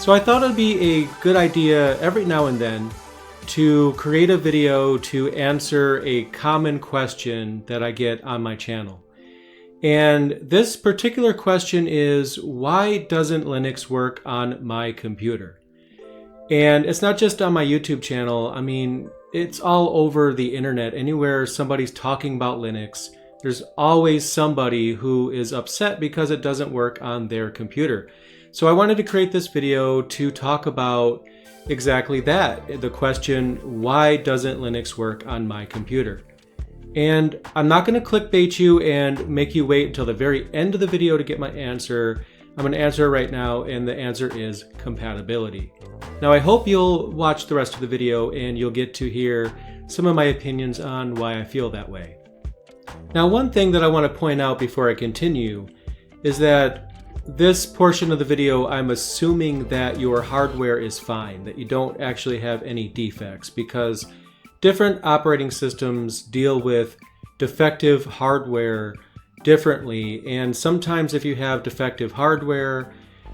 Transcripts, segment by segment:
So I thought it'd be a good idea every now and then to create a video to answer a common question that I get on my channel. And this particular question is, why doesn't Linux work on my computer? And it's not just on my YouTube channel. I mean, it's all over the internet. Anywhere somebody's talking about Linux, there's always somebody who is upset because it doesn't work on their computer. So I wanted to create this video to talk about exactly that, the question, why doesn't Linux work on my computer? And I'm not going to clickbait you and make you wait until the very end of the video to get my answer. I'm going to answer it right now, and the answer is compatibility. Now I hope you'll watch the rest of the video and you'll get to hear some of my opinions on why I feel that way. Now, one thing that I want to point out before I continue is that this portion of the video, I'm assuming that your hardware is fine, that you don't actually have any defects, because different operating systems deal with defective hardware differently. And sometimes if you have defective hardware,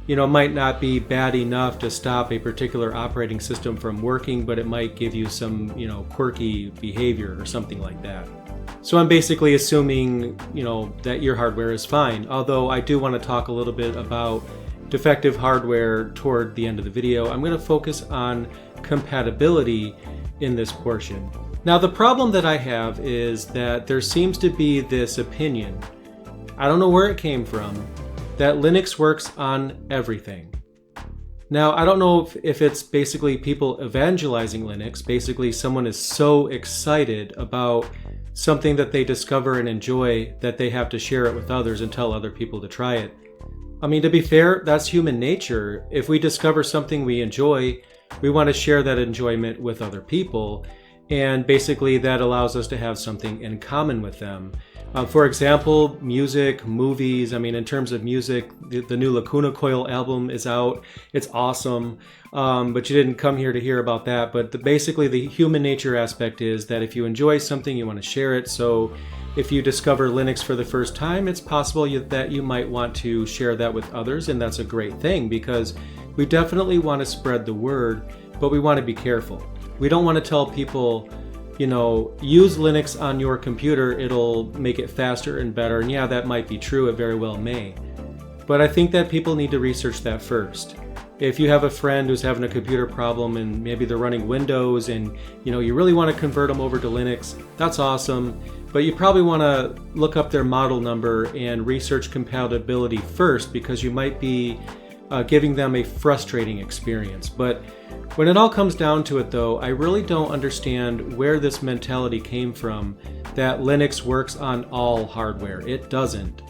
it might not be bad enough to stop a particular operating system from working, but it might give you some, quirky behavior or something like that. So I'm basically assuming, that your hardware is fine, although I do want to talk a little bit about defective hardware toward the end of the video. I'm going to focus on compatibility in this portion. Now, the problem that I have is that there seems to be this opinion, I don't know where it came from, that Linux works on everything. Now, I don't know if it's basically people evangelizing Linux. Basically, someone is so excited about something that they discover and enjoy that they have to share it with others and tell other people to try it. I mean, to be fair, that's human nature. If we discover something we enjoy, we want to share that enjoyment with other people. And basically that allows us to have something in common with them. For example, music, movies. I mean, in terms of music, the new Lacuna Coil album is out. It's awesome. But you didn't come here to hear about that. But basically the human nature aspect is that if you enjoy something, you want to share it. So if you discover Linux for the first time, it's possible that you might want to share that with others. And that's a great thing, because we definitely want to spread the word, but we want to be careful. We don't want to tell people, use Linux on your computer, it'll make it faster and better. And yeah, that might be true, it very well may. But I think that people need to research that first. If you have a friend who's having a computer problem and maybe they're running Windows and you really want to convert them over to Linux, that's awesome. But you probably want to look up their model number and research compatibility first, because you might be giving them a frustrating experience. But when it all comes down to it, though, I really don't understand where this mentality came from that Linux works on all hardware. It doesn't.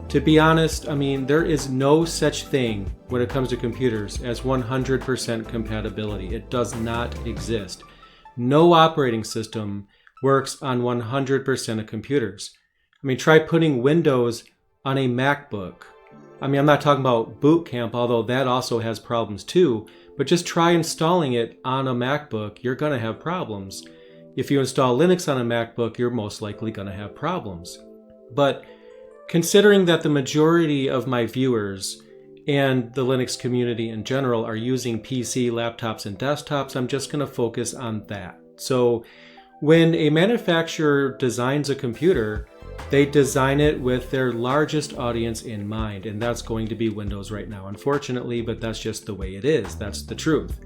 To be honest, I mean, there is no such thing when it comes to computers as 100% compatibility. It does not exist. No operating system works on 100% of computers. I mean, try putting Windows on a MacBook. I mean, I'm not talking about boot camp, although that also has problems too, but just try installing it on a MacBook, you're going to have problems. If you install Linux on a MacBook, you're most likely going to have problems. But considering that the majority of my viewers and the Linux community in general are using PC, laptops, and desktops, I'm just going to focus on that. So when a manufacturer designs a computer, they design it with their largest audience in mind, and that's going to be Windows right now, unfortunately, but that's just the way it is. That's the truth.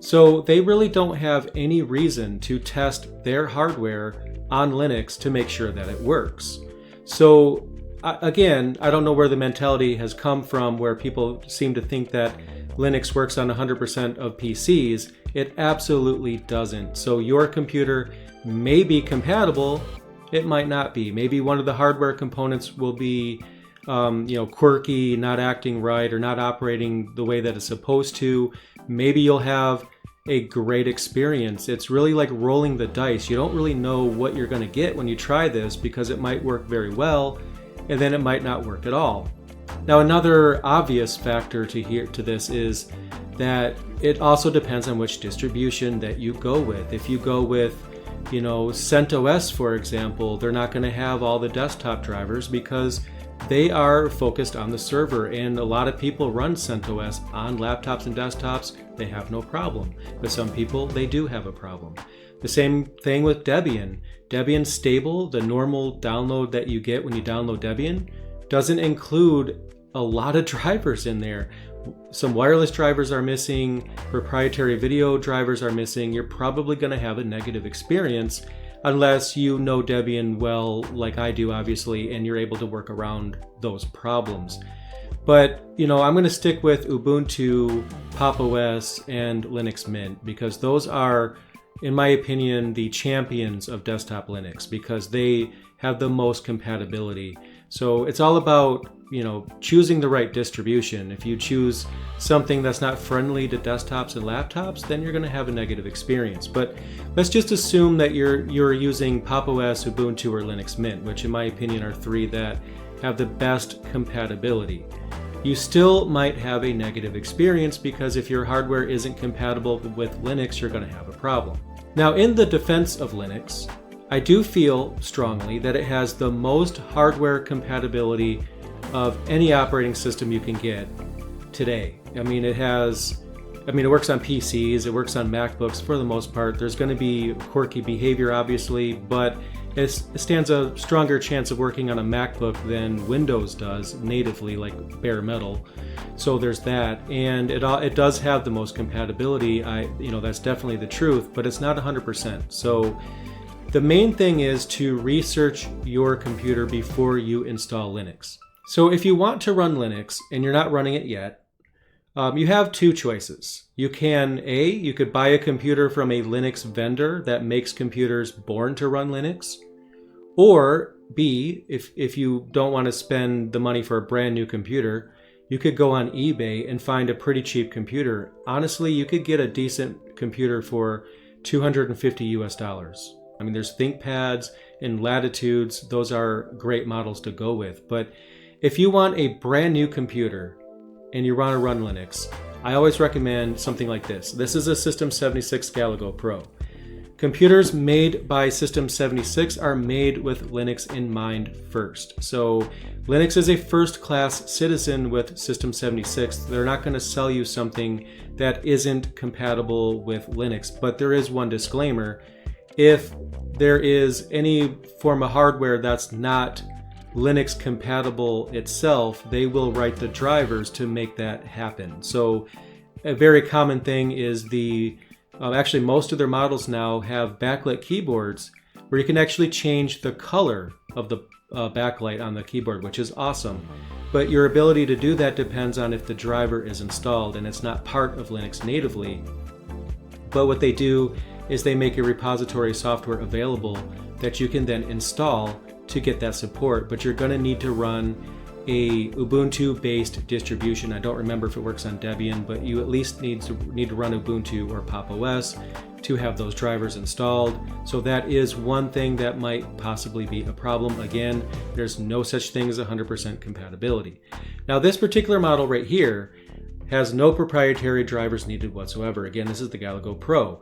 So they really don't have any reason to test their hardware on Linux to make sure that it works. So again, I don't know where the mentality has come from, where people seem to think that Linux works on 100% of PCs. It absolutely doesn't. So your computer may be compatible, it might not be. Maybe one of the hardware components will be quirky, not acting right, or not operating the way that it's supposed to. Maybe you'll have a great experience. It's really like rolling the dice. You don't really know what you're going to get when you try this, because it might work very well and then it might not work at all. Now, another obvious factor to this is that it also depends on which distribution that you go with. If you go with CentOS, for example, they're not going to have all the desktop drivers because they are focused on the server, and a lot of people run CentOS on laptops and desktops. They have no problem. But some people, they do have a problem. The same thing with Debian. Debian stable, the normal download that you get when you download Debian, doesn't include a lot of drivers in there. Some wireless drivers are missing, proprietary video drivers are missing. You're probably going to have a negative experience unless you know Debian well, like I do, obviously, and you're able to work around those problems. But, I'm going to stick with Ubuntu, Pop! OS, and Linux Mint, because those are, in my opinion, the champions of desktop Linux, because they have the most compatibility. So it's all about, choosing the right distribution. If you choose something that's not friendly to desktops and laptops, then you're going to have a negative experience. But let's just assume that you're using Pop! OS, Ubuntu, or Linux Mint, which in my opinion are three that have the best compatibility. You still might have a negative experience because if your hardware isn't compatible with Linux, you're going to have a problem. Now, in the defense of Linux, I do feel strongly that it has the most hardware compatibility of any operating system you can get today. It works on PCs, it works on MacBooks for the most part. There's going to be quirky behavior, obviously, but it stands a stronger chance of working on a MacBook than Windows does natively, like bare metal. So there's that, and it does have the most compatibility. That's definitely the truth, but it's not 100%. So the main thing is to research your computer before you install Linux. So if you want to run Linux and you're not running it yet, you have two choices. You could buy a computer from a Linux vendor that makes computers born to run Linux. Or B, if you don't want to spend the money for a brand new computer, you could go on eBay and find a pretty cheap computer. Honestly, you could get a decent computer for $250 US. There's ThinkPads and Latitudes. Those are great models to go with. But if you want a brand new computer and you want to run Linux, I always recommend something like this. This is a System 76 Galago Pro. Computers made by System 76 are made with Linux in mind first. So Linux is a first-class citizen with System 76. They're not going to sell you something that isn't compatible with Linux. But there is one disclaimer. If there is any form of hardware that's not Linux compatible itself, they will write the drivers to make that happen. So a very common thing is actually most of their models now have backlit keyboards where you can actually change the color of the backlight on the keyboard, which is awesome. But your ability to do that depends on if the driver is installed, and it's not part of Linux natively. But what they do is they make a repository software available that you can then install to get that support, but you're going to need to run a Ubuntu-based distribution. I don't remember if it works on Debian, but you at least need to run Ubuntu or Pop! OS to have those drivers installed. So that is one thing that might possibly be a problem. Again, there's no such thing as 100% compatibility. Now, this particular model right here has no proprietary drivers needed whatsoever. Again, this is the Galago Pro.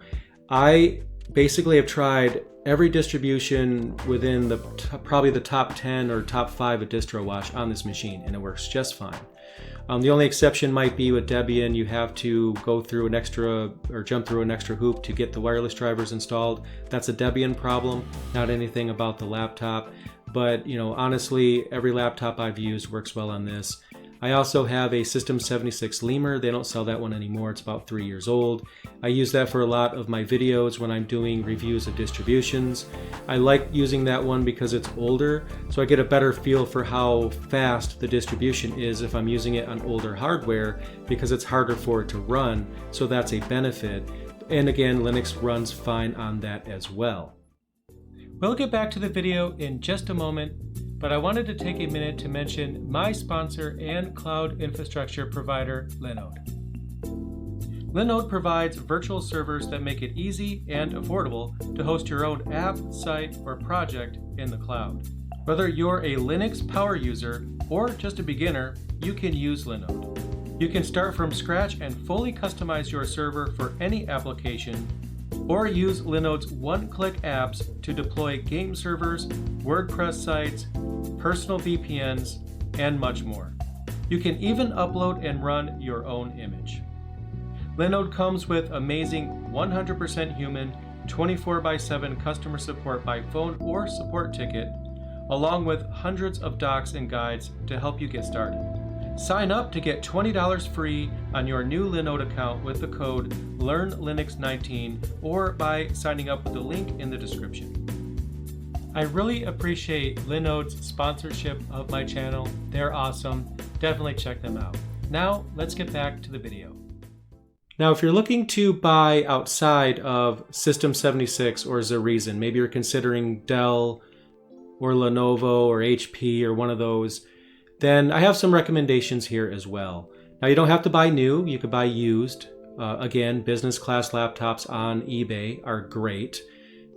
I basically have tried every distribution within probably the top 10 or top 5 of DistroWatch on this machine, and it works just fine. The only exception might be with Debian. You have to go through an extra or jump through an extra hoop to get the wireless drivers installed. That's a Debian problem, not anything about the laptop. But honestly, every laptop I've used works well on this. I also have a System 76 Lemur. They don't sell that one anymore. It's about 3 years old. I use that for a lot of my videos when I'm doing reviews of distributions. I like using that one because it's older, so I get a better feel for how fast the distribution is if I'm using it on older hardware, because it's harder for it to run, so that's a benefit. And again, Linux runs fine on that as well. We'll get back to the video in just a moment, but I wanted to take a minute to mention my sponsor and cloud infrastructure provider, Linode. Linode provides virtual servers that make it easy and affordable to host your own app, site, or project in the cloud. Whether you're a Linux power user or just a beginner, you can use Linode. You can start from scratch and fully customize your server for any application, or use Linode's one-click apps to deploy game servers, WordPress sites, personal VPNs, and much more. You can even upload and run your own image. Linode comes with amazing 100% human 24/7 customer support by phone or support ticket, along with hundreds of docs and guides to help you get started. Sign up to get $20 free on your new Linode account with the code LearnLinux19 or by signing up with the link in the description. I really appreciate Linode's sponsorship of my channel. They're awesome. Definitely check them out. Now, let's get back to the video. Now, if you're looking to buy outside of System 76 or Zarizen, maybe you're considering Dell or Lenovo or HP or one of those, then I have some recommendations here as well. Now, you don't have to buy new. You could buy used. Again, business class laptops on eBay are great.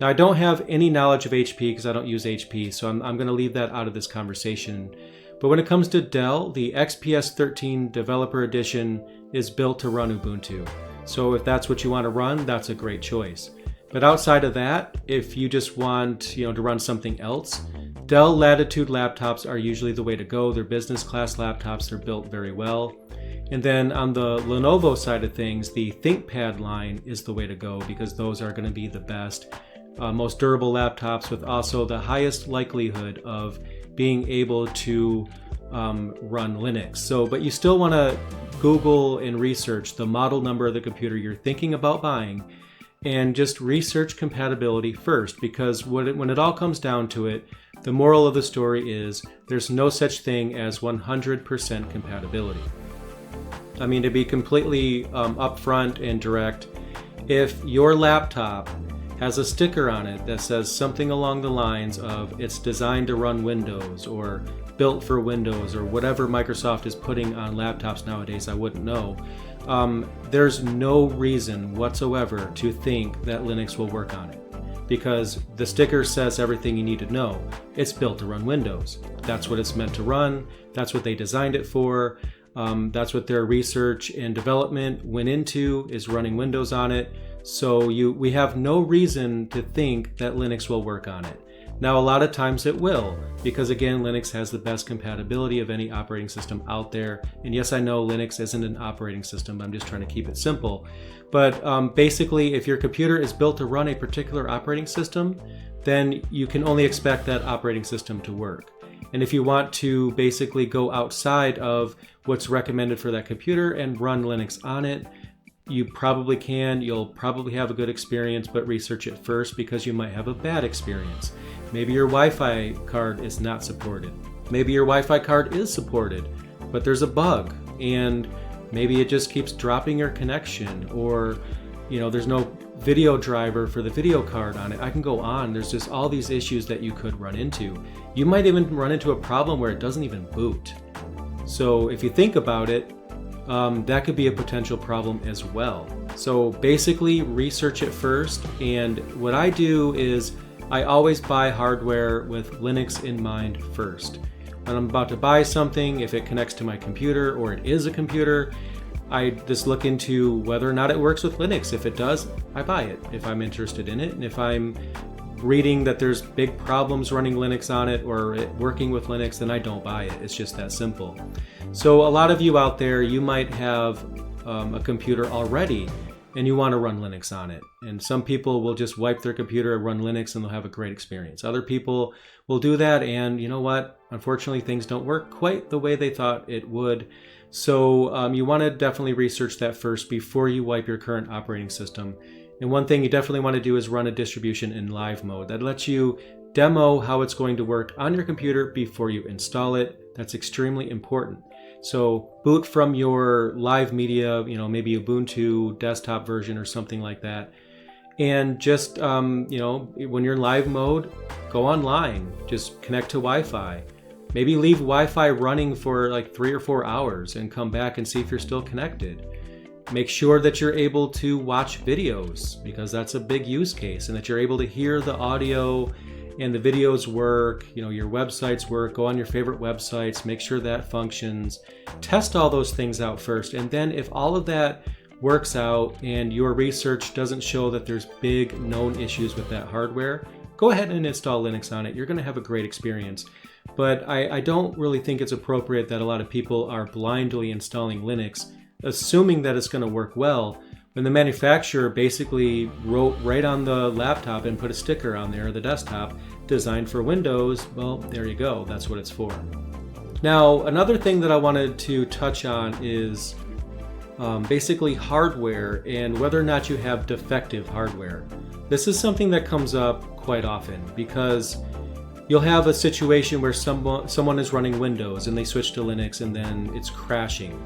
Now, I don't have any knowledge of HP because I don't use HP, so I'm going to leave that out of this conversation. But when it comes to Dell, the XPS 13 Developer Edition is built to run Ubuntu. So if that's what you want to run, that's a great choice. But outside of that, if you just want, to run something else, Dell Latitude laptops are usually the way to go. They're business class laptops. They're built very well. And then on the Lenovo side of things, the ThinkPad line is the way to go because those are going to be the best, most durable laptops with also the highest likelihood of being able to run Linux. But you still want to Google and research the model number of the computer you're thinking about buying and just research compatibility first, because when it all comes down to it, the moral of the story is there's no such thing as 100% compatibility. I mean, to be completely upfront and direct, if your laptop has a sticker on it that says something along the lines of it's designed to run Windows or built for Windows or whatever Microsoft is putting on laptops nowadays, I wouldn't know. There's no reason whatsoever to think that Linux will work on it because the sticker says everything you need to know. It's built to run Windows. That's what it's meant to run. That's what they designed it for. That's what their research and development went into, is running Windows on it. So we have no reason to think that Linux will work on it. Now, a lot of times it will, because again, Linux has the best compatibility of any operating system out there. And yes, I know Linux isn't an operating system, I'm just trying to keep it simple. But basically, if your computer is built to run a particular operating system, then you can only expect that operating system to work. And if you want to basically go outside of what's recommended for that computer and run Linux on it, you probably can. You'll probably have a good experience, but research it first because you might have a bad experience. Maybe your Wi-Fi card is not supported. Maybe your Wi-Fi card is supported, but there's a bug, and maybe it just keeps dropping your connection, or there's no video driver for the video card on it. I can go on. There's just all these issues that you could run into. You might even run into a problem where it doesn't even boot. So if you think about it, that could be a potential problem as well. So basically, research it first. And what I do is I always buy hardware with Linux in mind first. When I'm about to buy something, if it connects to my computer or it is a computer, I just look into whether or not it works with Linux. If it does, I buy it if I'm interested in it. And if I'm reading that there's big problems running Linux on it or it working with Linux, then I don't buy it. It's just that simple. So a lot of you out there, you might have a computer already and you want to run Linux on it. And some people will just wipe their computer and run Linux and they'll have a great experience. Other people will do that, and you know what? Unfortunately, things don't work quite the way they thought it would. So you want to definitely research that first before you wipe your current operating system. And one thing you definitely want to do is run a distribution in live mode. That lets you demo how it's going to work on your computer before you install it. That's extremely important. So boot from your live media, maybe Ubuntu desktop version or something like that. And just, when you're in live mode, go online, just connect to Wi-Fi. Maybe leave Wi-Fi running for like 3 or 4 hours and come back and see if you're still connected. Make sure that you're able to watch videos, because that's a big use case, and that you're able to hear the audio and the videos work, your websites work. Go on your favorite websites, make sure that functions. Test all those things out first, and then if all of that works out and your research doesn't show that there's big known issues with that hardware, go ahead and install Linux on it. You're going to have a great experience. but I don't really think it's appropriate that a lot of people are blindly installing Linux, assuming that it's going to work well, when the manufacturer basically wrote right on the laptop and put a sticker on there, the desktop, designed for Windows. Well, there you go, that's what it's for. Now, another thing that I wanted to touch on is basically hardware and whether or not you have defective hardware. This is something that comes up quite often because you'll have a situation where someone is running Windows and they switch to Linux and then it's crashing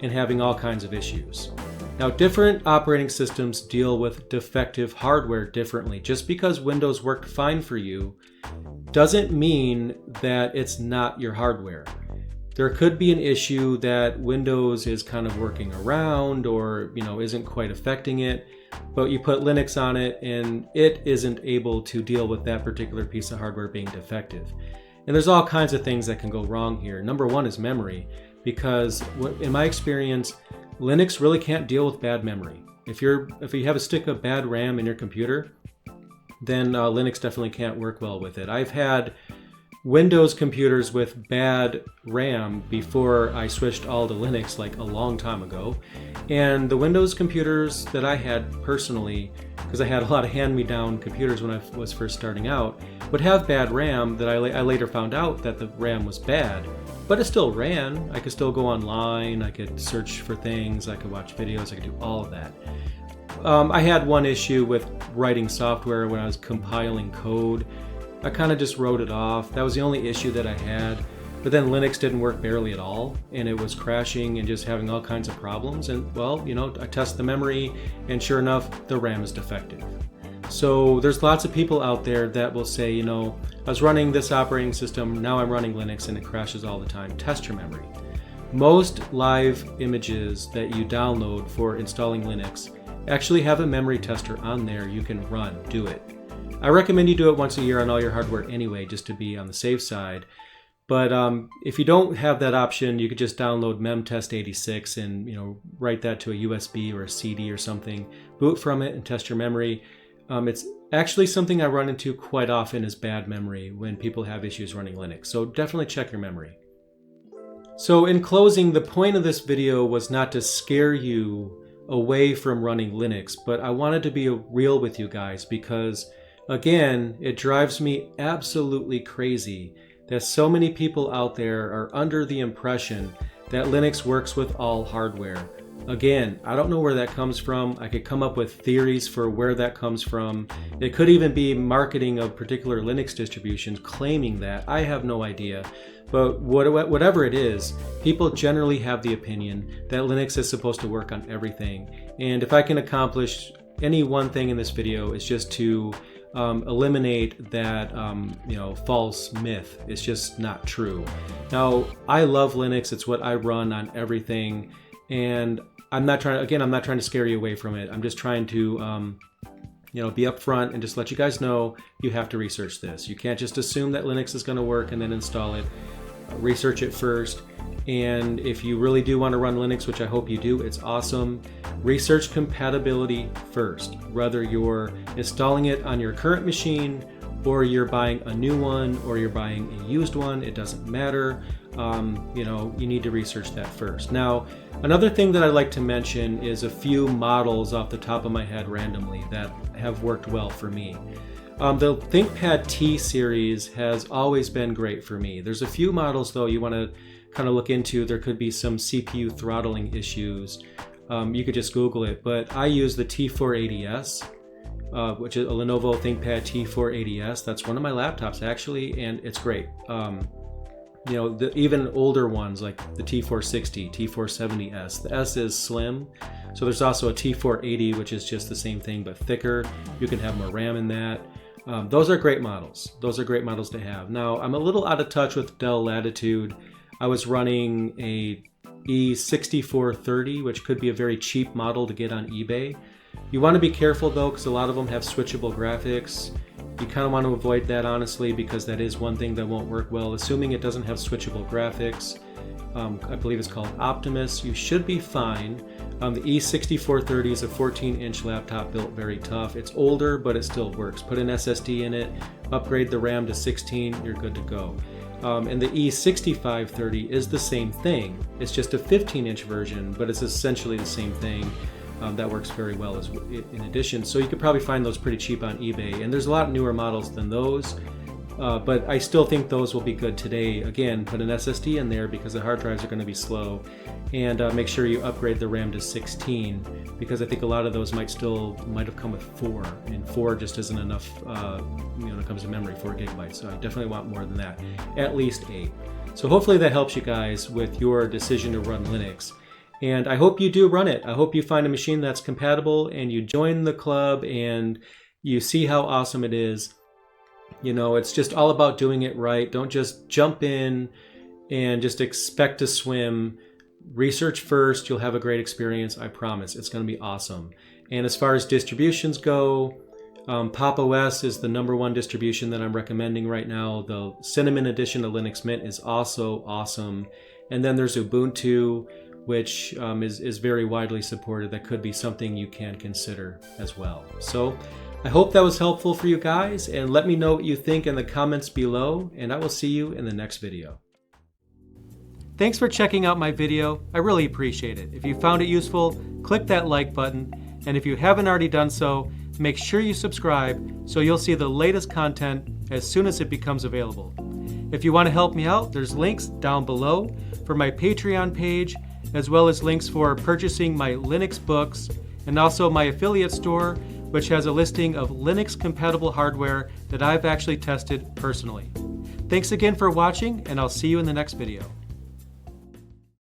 and having all kinds of issues. Now, different operating systems deal with defective hardware differently. Just because Windows worked fine for you doesn't mean that it's not your hardware. There could be an issue that Windows is kind of working around or, isn't quite affecting it, but you put Linux on it and it isn't able to deal with that particular piece of hardware being defective. And there's all kinds of things that can go wrong here. Number one is memory, because in my experience, Linux really can't deal with bad memory. If you have a stick of bad RAM in your computer, then Linux definitely can't work well with it. I've had Windows computers with bad RAM before I switched all to Linux like a long time ago. And the Windows computers that I had personally, because I had a lot of hand-me-down computers when I was first starting out, would have bad RAM that I later found out that the RAM was bad. But it still ran. I could still go online, I could search for things, I could watch videos, I could do all of that. I had one issue with writing software when I was compiling code. I kind of just wrote it off. That was the only issue that I had. But then Linux didn't work barely at all, and it was crashing and just having all kinds of problems. And well, I test the memory, and sure enough, the RAM is defective. So there's lots of people out there that will say, I was running this operating system, now I'm running Linux and it crashes all the time. Test your memory. Most live images that you download for installing Linux actually have a memory tester on there you can run. Do it. I recommend you do it once a year on all your hardware anyway, just to be on the safe side. But if you don't have that option, you could just download memtest86 and write that to a USB or a CD or something, boot from it and test your memory. It's actually something I run into quite often is bad memory when people have issues running Linux. So definitely check your memory. So in closing, the point of this video was not to scare you away from running Linux, but I wanted to be real with you guys because, again, it drives me absolutely crazy that so many people out there are under the impression that Linux works with all hardware. Again, I don't know where that comes from. I could come up with theories for where that comes from. It could even be marketing of particular Linux distributions claiming that. I have no idea. But whatever it is, people generally have the opinion that Linux is supposed to work on everything. And if I can accomplish any one thing in this video, it's just to eliminate that false myth. It's just not true. Now, I love Linux. It's what I run on everything. And I'm not trying to scare you away from it. I'm just trying to be upfront and just let you guys know you have to research this. You can't just assume that Linux is going to work and then install it. Research it first. And if you really do want to run Linux, which I hope you do, it's awesome. Research compatibility first. Whether you're installing it on your current machine or you're buying a new one or you're buying a used one, it doesn't matter. You need to research that first. Now, another thing that I'd like to mention is a few models off the top of my head randomly that have worked well for me. The ThinkPad T series has always been great for me. There's a few models though you want to kind of look into. There could be some CPU throttling issues. You could just Google it, but I use the T480S, which is a Lenovo ThinkPad T480S. That's one of my laptops actually, and it's great. The even older ones like the T460, T470S. The S is slim. So there's also a T480, which is just the same thing but thicker. You can have more RAM in that. Those are great models. Those are great models to have. Now, I'm a little out of touch with Dell Latitude. I was running a E6430, which could be a very cheap model to get on eBay. You want to be careful though, because a lot of them have switchable graphics. You kind of want to avoid that honestly, because that is one thing that won't work well. Assuming it doesn't have switchable graphics, I believe it's called Optimus, you should be fine. The E6430 is a 14-inch laptop built very tough. It's older, but it still works. Put an SSD in it, upgrade the RAM to 16, you're good to go. And the E6530 is the same thing. It's just a 15-inch version, but it's essentially the same thing. That works very well in addition. So you could probably find those pretty cheap on eBay. And there's a lot newer models than those, but I still think those will be good today. Again, put an SSD in there because the hard drives are going to be slow. And make sure you upgrade the RAM to 16, because I think a lot of those might have come with 4, and 4 just isn't enough when it comes to memory, 4 gigabytes. So I definitely want more than that, at least 8. So hopefully that helps you guys with your decision to run Linux. And I hope you do run it. I hope you find a machine that's compatible and you join the club and you see how awesome it is. It's just all about doing it right. Don't just jump in and just expect to swim. Research first. You'll have a great experience. I promise. It's going to be awesome. And as far as distributions go, Pop! OS is the #1 distribution that I'm recommending right now. The Cinnamon edition of Linux Mint is also awesome. And then there's Ubuntu, which is very widely supported. That could be something you can consider as well. So I hope that was helpful for you guys, and let me know what you think in the comments below, and I will see you in the next video. Thanks for checking out my video. I really appreciate it. If you found it useful, click that like button, and if you haven't already done so, make sure you subscribe so you'll see the latest content as soon as it becomes available. If you want to help me out, there's links down below for my Patreon page, as well as links for purchasing my Linux books, and also my affiliate store, which has a listing of Linux compatible hardware that I've actually tested personally. Thanks again for watching, and I'll see you in the next video.